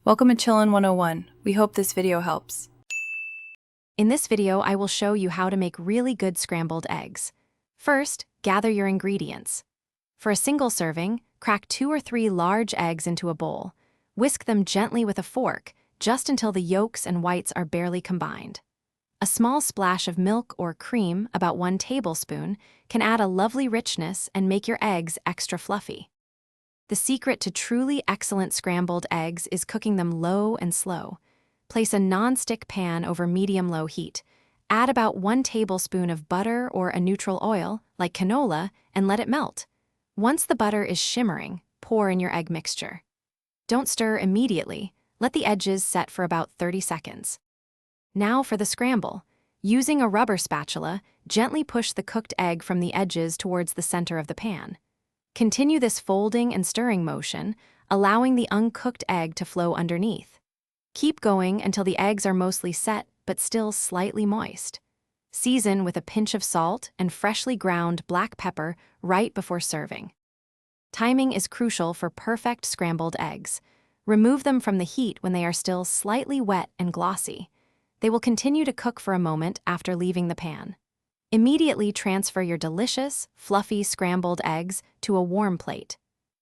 Welcome to Chillin' 101. We hope this video helps. In this video, I will show you how to make really good scrambled eggs. First, gather your ingredients. For a single serving, crack 2 or 3 large eggs into a bowl. Whisk them gently with a fork, just until the yolks and whites are barely combined. A small splash of milk or cream, about 1 tablespoon, can add a lovely richness and make your eggs extra fluffy. The secret to truly excellent scrambled eggs is cooking them low and slow. Place a non-stick pan over medium-low heat. Add about 1 tablespoon of butter or a neutral oil, like canola, and let it melt. Once the butter is shimmering, pour in your egg mixture. Don't stir immediately. Let the edges set for about 30 seconds. Now for the scramble. Using a rubber spatula, gently push the cooked egg from the edges towards the center of the pan. Continue this folding and stirring motion, allowing the uncooked egg to flow underneath. Keep going until the eggs are mostly set but still slightly moist. Season with a pinch of salt and freshly ground black pepper right before serving. Timing is crucial for perfect scrambled eggs. Remove them from the heat when they are still slightly wet and glossy. They will continue to cook for a moment after leaving the pan. Immediately transfer your delicious, fluffy scrambled eggs to a warm plate.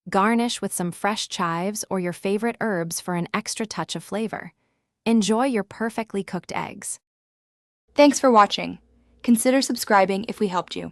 Garnish with some fresh chives or your favorite herbs for an extra touch of flavor. Enjoy your perfectly cooked eggs. Thanks for watching. Consider subscribing if we helped you.